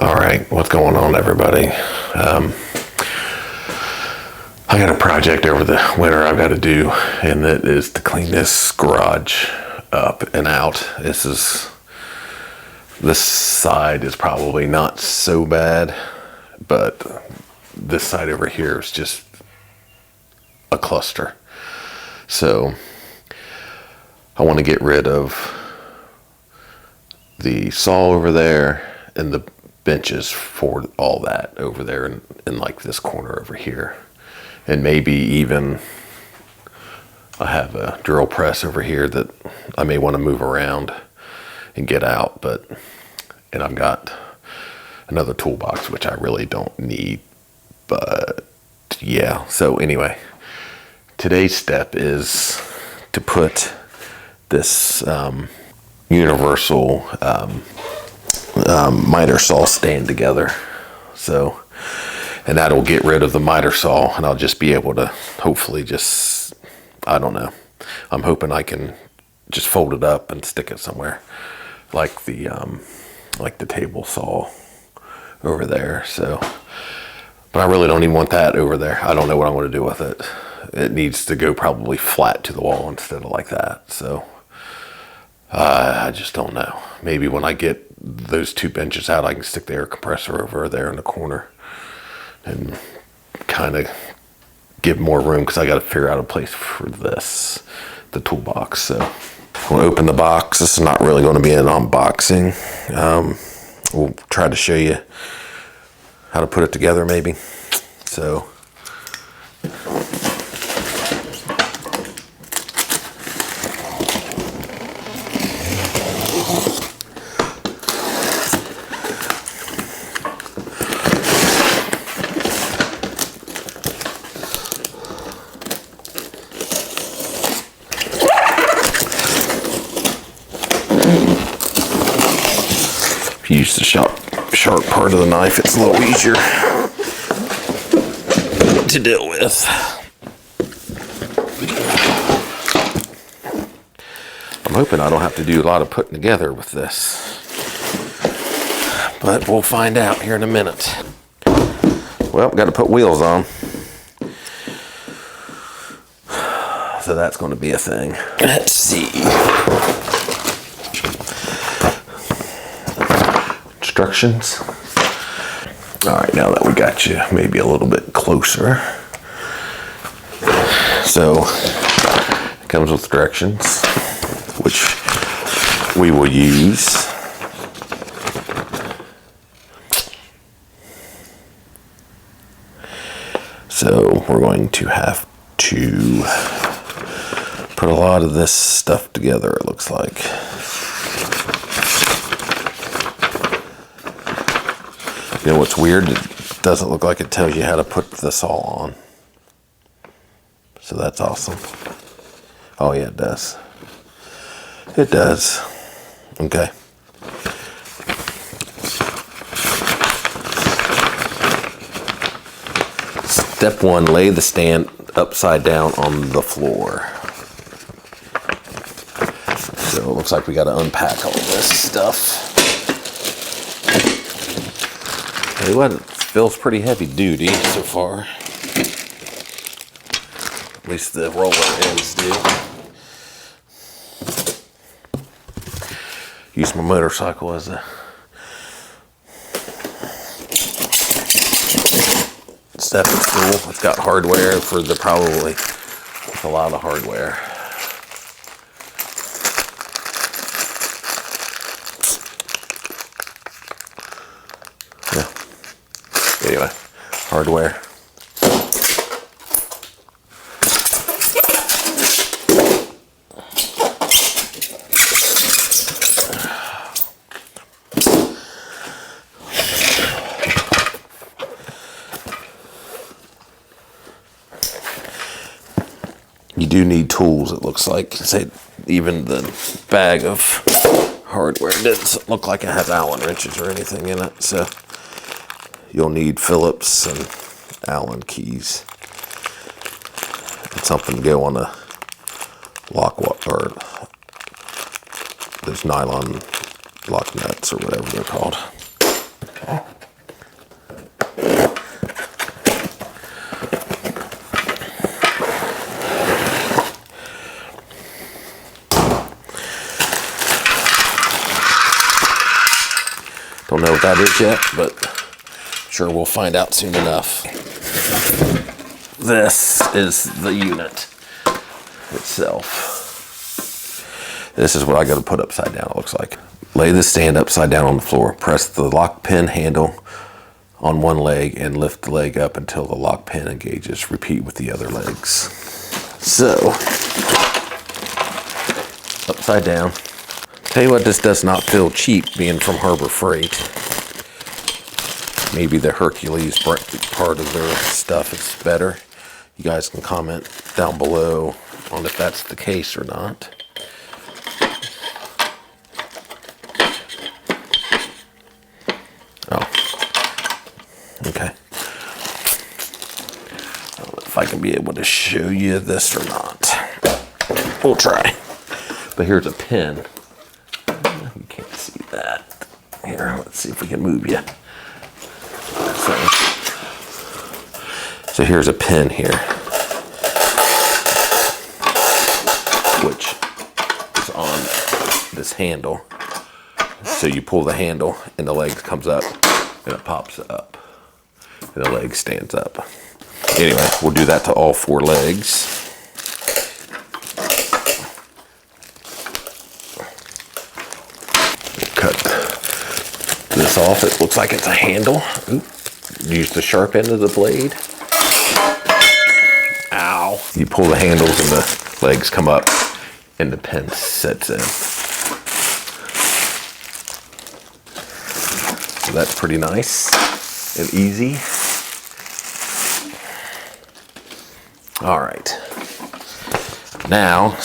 All right, what's going on, everybody? I got a project over the winter I've got to do, and that is to clean this garage up and out. This side is probably not so bad, but this side over here is just a cluster. So I want to get rid of the saw over there and the benches for all that over there in like this corner over here. And maybe even I have a drill press over here that I may want to move around and get out, and I've got another toolbox which I really don't need, but yeah. So anyway, today's step is to put this universal miter saw stand together. So, and that'll get rid of the miter saw, and I'll just be able to hopefully just, I don't know, I'm hoping I can just fold it up and stick it somewhere like the table saw over there. So, but I really don't even want that over there. I don't know what I'm going to do with it. It needs to go probably flat to the wall instead of like that. So I just don't know. Maybe when I get those two benches out, I can stick the air compressor over there in the corner and kind of give more room, because I got to figure out a place for this, the toolbox. So I'm going to open the box. This is not really going to be an unboxing. We'll try to show you how to put it together maybe. So if you use the sharp part of the knife, it's a little easier to deal with. I'm hoping I don't have to do a lot of putting together with this, but we'll find out here in a minute. Well, got to put wheels on, so that's going to be a thing. Let's see. Instructions. All right, now that we got you maybe a little bit closer. So it comes with directions, which we will use. So we're going to have to put a lot of this stuff together, it looks like. You know what's weird? It doesn't look like it tells you how to put the saw on. So that's awesome. Oh yeah, it does. It does. Okay. Step one, lay the stand upside down on the floor. So it looks like we got to unpack all this stuff. Tell you what, it feels pretty heavy duty so far. At least the roller ends do. Use my motorcycle as a stepping stool. It's got hardware for the probably a lot of hardware. Anyway, hardware. You do need tools, it looks like. Say, even the bag of hardware doesn't look like it has Allen wrenches or anything in it, so you'll need Phillips and Allen keys and something to go on a lock or those nylon lock nuts or whatever they're called. that is yet, but sure we'll find out soon enough. This is the unit itself. This is what I got to put upside down, it looks like. Lay the stand upside down on the floor. Press the lock pin handle on one leg and lift the leg up until the lock pin engages. Repeat with the other legs. So, upside down. Tell you what, this does not feel cheap being from Harbor Freight. Maybe the Hercules part of their stuff is better. You guys can comment down below on if that's the case or not. Oh, okay. I don't know if I can be able to show you this or not. We'll try. But here's a pin. You can't see that. Here, let's see if we can move you. So here's a pin here, which is on this handle. So you pull the handle and the leg comes up and it pops up and the leg stands up. Anyway, we'll do that to all 4 legs. Cut this off. It looks like it's a handle. Ooh. Use the sharp end of the blade. Ow. You pull the handles and the legs come up and the pin sets in. So that's pretty nice and easy. All right. Now,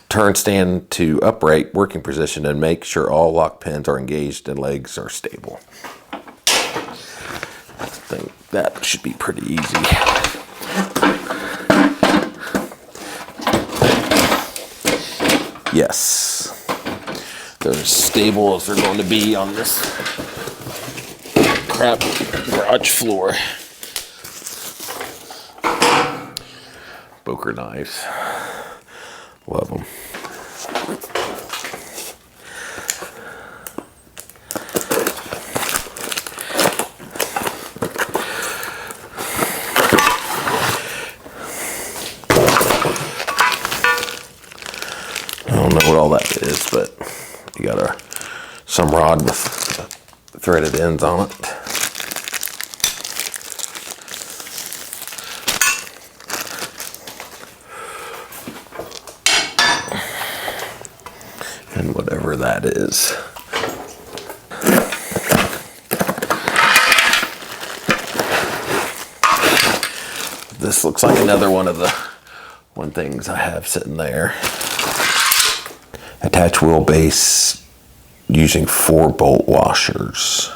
turn stand to upright working position and make sure all lock pins are engaged and legs are stable. I think that should be pretty easy. Yes. They're as stable as they're going to be on this crap garage floor. Poker knives. Love them. I don't know what all that is, but you got some rod with threaded ends on it. And whatever that is. This looks like another one of the things I have sitting there. Attach wheelbase using 4 bolt washers.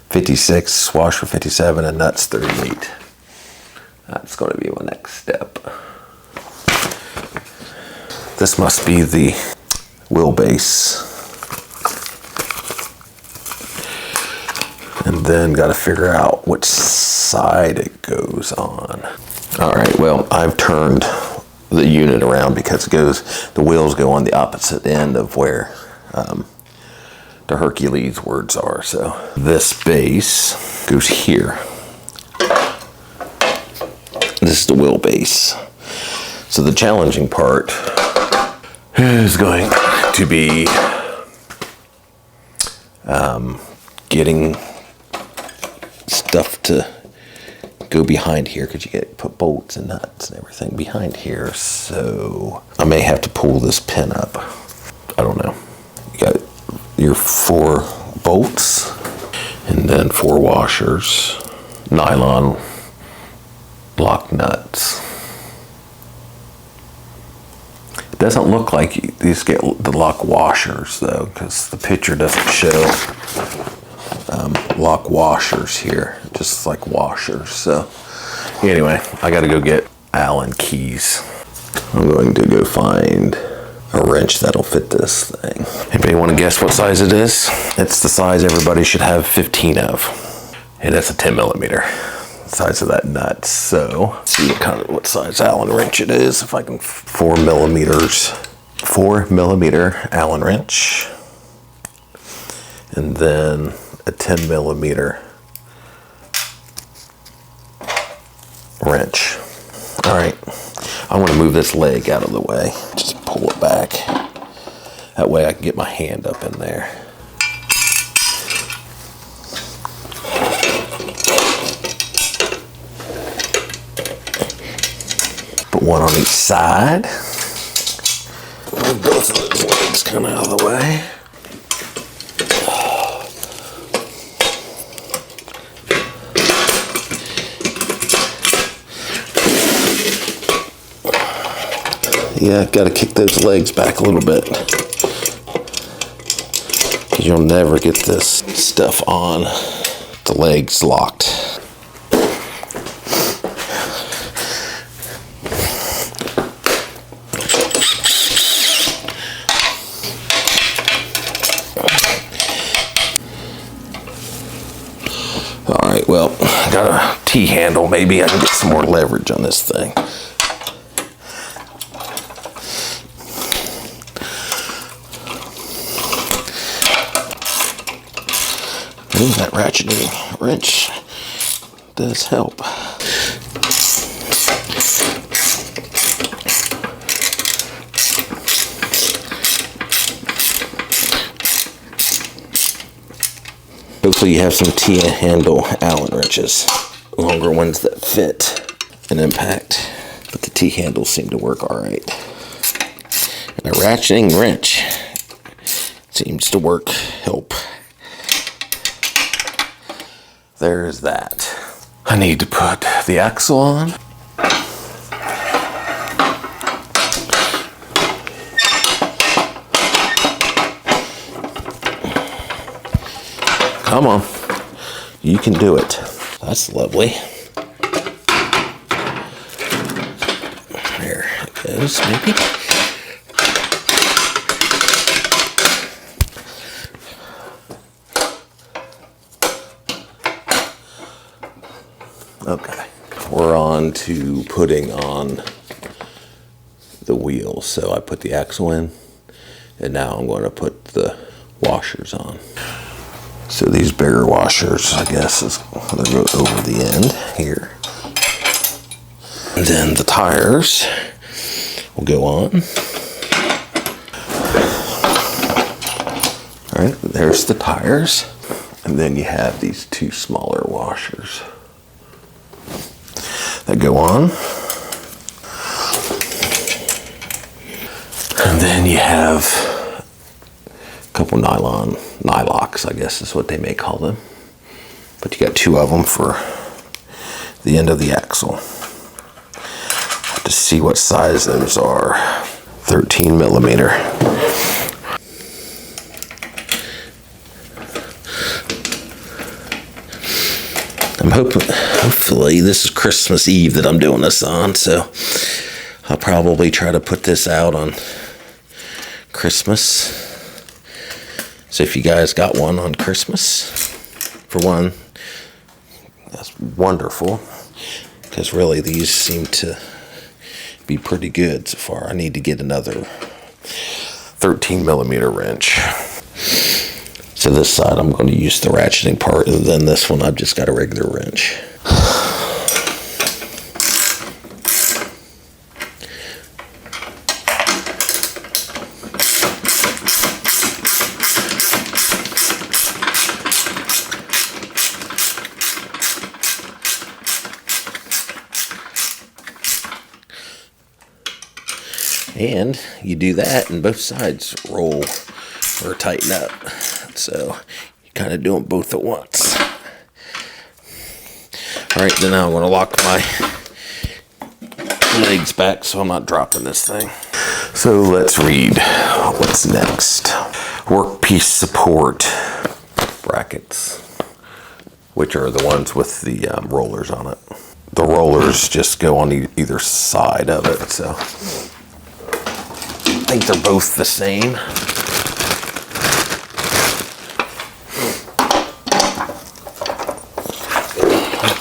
56 washer 57 and nuts 38. That's going to be my next step. This must be the wheelbase. And then got to figure out which side it goes on. All right, well, I've turned the unit around because the wheels go on the opposite end of where the Hercules words are. So this base goes here. This is the wheelbase. So the challenging part is going to be getting stuff to go behind here, because you put bolts and nuts and everything behind here. So I may have to pull this pin up. I don't know. You got your 4 bolts and then 4 washers, nylon lock nuts. It doesn't look like these get the lock washers though, because the picture doesn't show lock washers here, just like washers. So anyway, I got to go get Allen keys. I'm going to go find a wrench that'll fit this thing. Anybody want to guess what size it is? It's the size everybody should have 15 of, and it's a 10 millimeter. Size of that nut. So let's see what size Allen wrench it is. If I can, 4 millimeter Allen wrench, and then a 10 millimeter wrench. All right, I want to move this leg out of the way. Just pull it back. That way I can get my hand up in there. Put one on each side. Move both of those legs kind of out of the way. Yeah, got to kick those legs back a little bit, because you'll never get this stuff on the legs locked. All right, well, I got a T-handle. Maybe I can get some more leverage on this thing. That ratcheting wrench does help. Hopefully you have some T-handle Allen wrenches, longer ones that fit and impact, but the T-handles seem to work all right. And a ratcheting wrench seems to help. There's that. I need to put the axle on. Come on. You can do it. That's lovely. There it goes, maybe. Okay, we're on to putting on the wheels. So I put the axle in, and now I'm going to put the washers on. So these bigger washers, I guess, they'll go over the end here. And then the tires will go on. All right, there's the tires. And then you have these two smaller washers that go on. And then you have a couple nylocks, I guess is what they may call them. But you got two of them for the end of the axle. Have to see what size those are. 13 millimeter. Hopefully this is Christmas Eve that I'm doing this on, so I'll probably try to put this out on Christmas. So if you guys got one on Christmas, for one, that's wonderful, because really these seem to be pretty good so far. I need to get another 13 millimeter wrench. So this side I'm going to use the ratcheting part, and then this one I've just got a regular wrench. And you do that and both sides roll or tighten up. So you kind of do them both at once. All right, then now I'm going to lock my legs back so I'm not dropping this thing. So let's read what's next. Workpiece support brackets, which are the ones with the rollers on it. The rollers just go on either side of it, so I think they're both the same.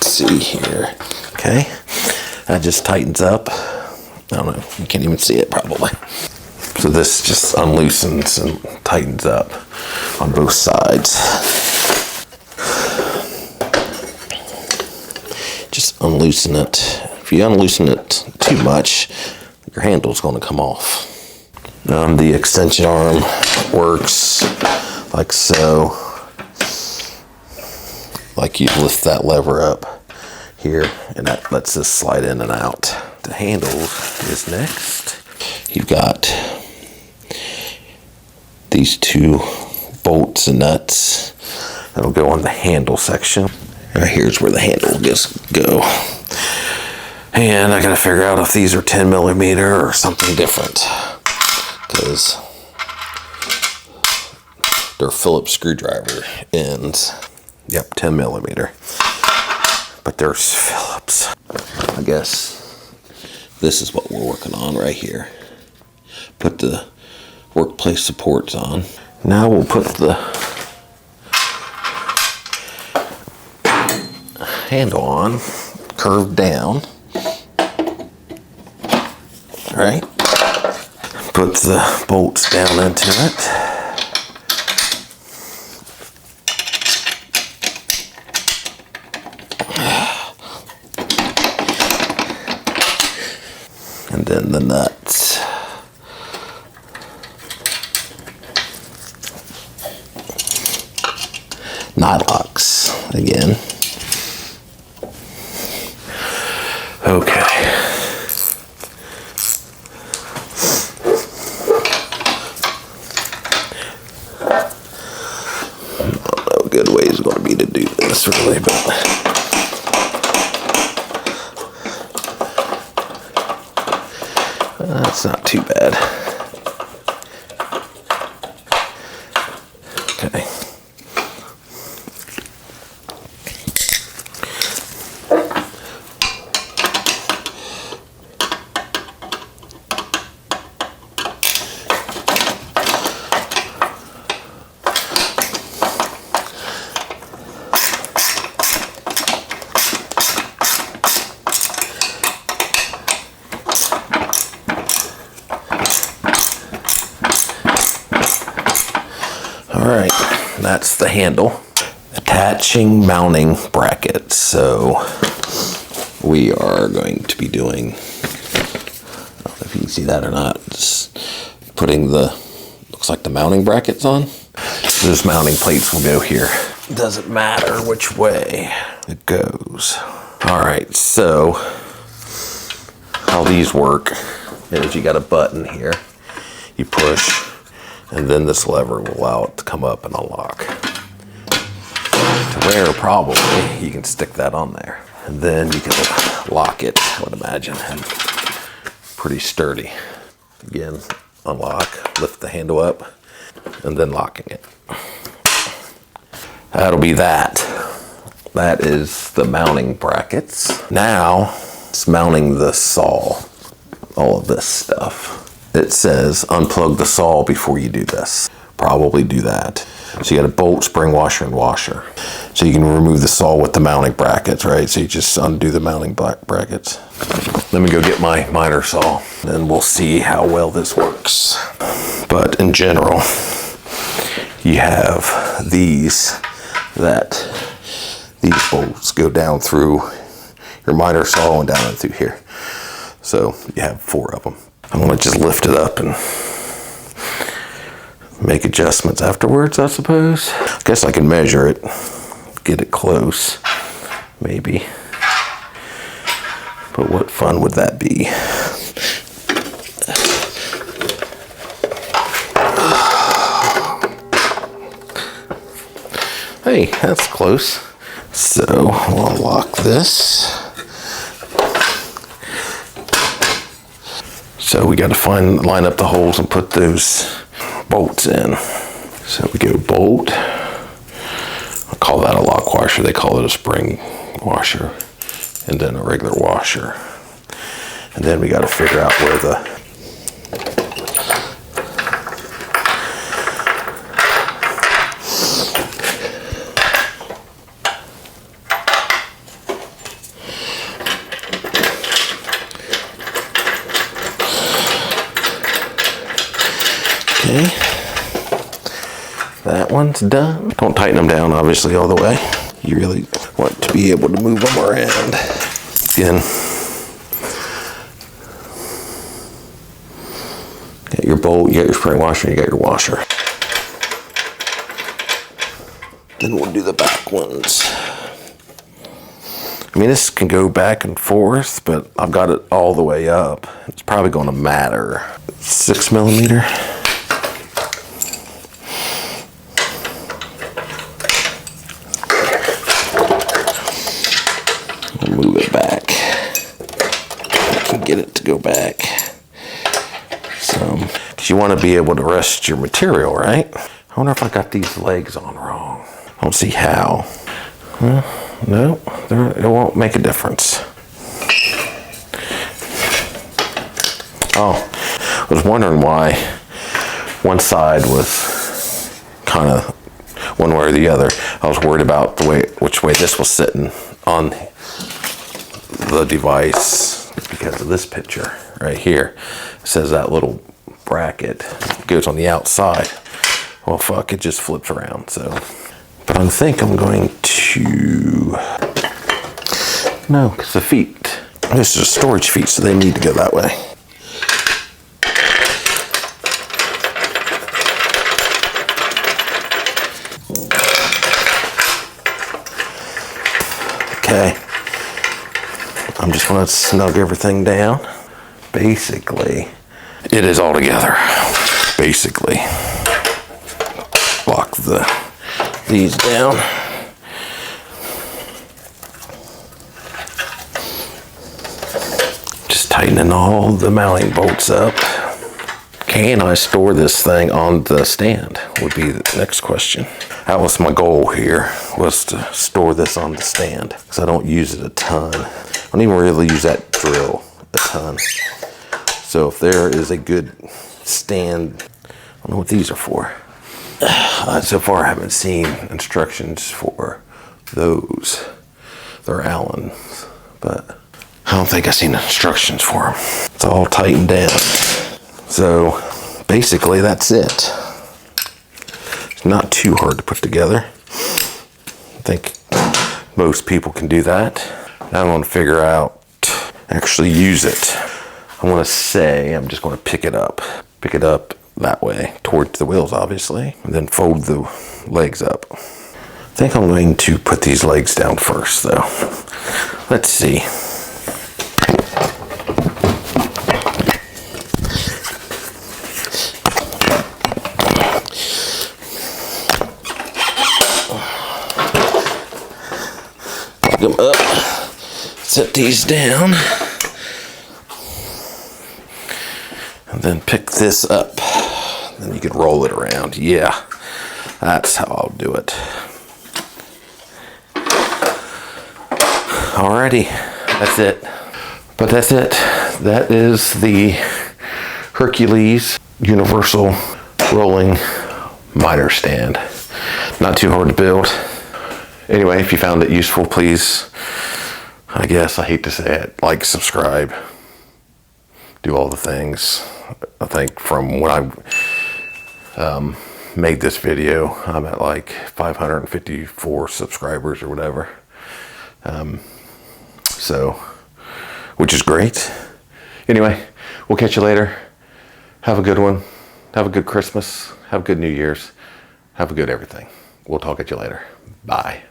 See here. Okay, that just tightens up. I don't know, you can't even see it probably. So this just unloosens and tightens up on both sides. unloosen it. If you unloosen it too much, your handle's going to come off. The extension arm works like so. Like you lift that lever up here, and that lets this slide in and out. The handle is next. You've got these 2 bolts and nuts that'll go on the handle section. Right here's where the handle will just go. And I gotta figure out if these are 10 millimeter or something different, because they're Phillips screwdriver ends. Yep, 10 millimeter. But there's Phillips. I guess this is what we're working on right here. Put the workplace supports on. Now we'll put the handle on, curved down. Right? Put the bolts down into it. And then the nuts. Knot locks again. Okay. I don't know a good way is going to be to do this really, but that's not too bad. Okay. Alright, that's the handle. Attaching mounting brackets. So we are going to be doing, I don't know if you can see that or not, just putting the, looks like the mounting brackets on. Those mounting plates will go here. Doesn't matter which way it goes. Alright, so how these work is you got a button here. You push, and then this lever will allow it to come up and unlock. To where probably you can stick that on there. And then you can lock it, I would imagine. And pretty sturdy. Again, unlock, lift the handle up, and then locking it. That'll be that. That is the mounting brackets. Now, it's mounting the saw. All of this stuff. It says unplug the saw before you do this. Probably do that. So you got a bolt, spring washer, and washer. So you can remove the saw with the mounting brackets, right? So you just undo the mounting brackets. Let me go get my miter saw, then we'll see how well this works. But in general, you have these bolts go down through your miter saw and down through here. So you have 4 of them. I'm gonna just lift it up and make adjustments afterwards, I suppose. I guess I can measure it, get it close, maybe. But what fun would that be? Hey, that's close. So I'll lock this. So we got to line up the holes and put those bolts in. So we go bolt. I'll call that a lock washer. They call it a spring washer. And then a regular washer. And then we got to figure out where the Okay, that one's done. Don't tighten them down, obviously, all the way. You really want to be able to move them around. skin. You got your bolt, you got your spray washer, you got your washer. Then we'll do the back ones. I mean, this can go back and forth, but I've got it all the way up. It's probably going to matter. 6 millimeter. We'll move it back. I can get it to go back. Because you want to be able to rest your material, right? I wonder if I got these legs on wrong. I don't see how. No, it won't make a difference. Oh, I was wondering why one side was kind of one way or the other. I was worried about which way this was sitting on the device because of this picture right here. It says that little bracket goes on the outside. Well, fuck, it just flips around, so. But I think I'm going to, no, because the feet, this is a storage feet, so they need to go that way. Okay, I'm just going to snug everything down. Basically, it is all together. Basically, lock these down. Just tightening all the mounting bolts up. Can I store this thing on the stand would be the next question. That was my goal here, was to store this on the stand, because I don't use it a ton. I don't even really use that drill a ton. So if there is a good stand, I don't know what these are for. So far I haven't seen instructions for those. They're Allen, but I don't think I've seen instructions for them. It's all tightened down. So basically that's it. It's not too hard to put together. I think most people can do that. Now I'm going to figure out, actually use it. I'm going to say, I'm just going to pick it up that way towards the wheels, obviously, and then fold the legs up. I think I'm going to put these legs down first, though. Let's see. Pick them up, set these down, and then pick this up. Then you could roll it around. Yeah, that's how I'll do it. Alrighty, that's it. But that's it. That is the Hercules universal rolling miter stand. Not too hard to build. Anyway, if you found it useful, please, I guess I hate to say it, like, subscribe, do all the things. I think from when I made this video, I'm at like 554 subscribers or whatever. So, which is great. Anyway, we'll catch you later. Have a good one. Have a good Christmas. Have a good New Year's. Have a good everything. We'll talk at you later. Bye.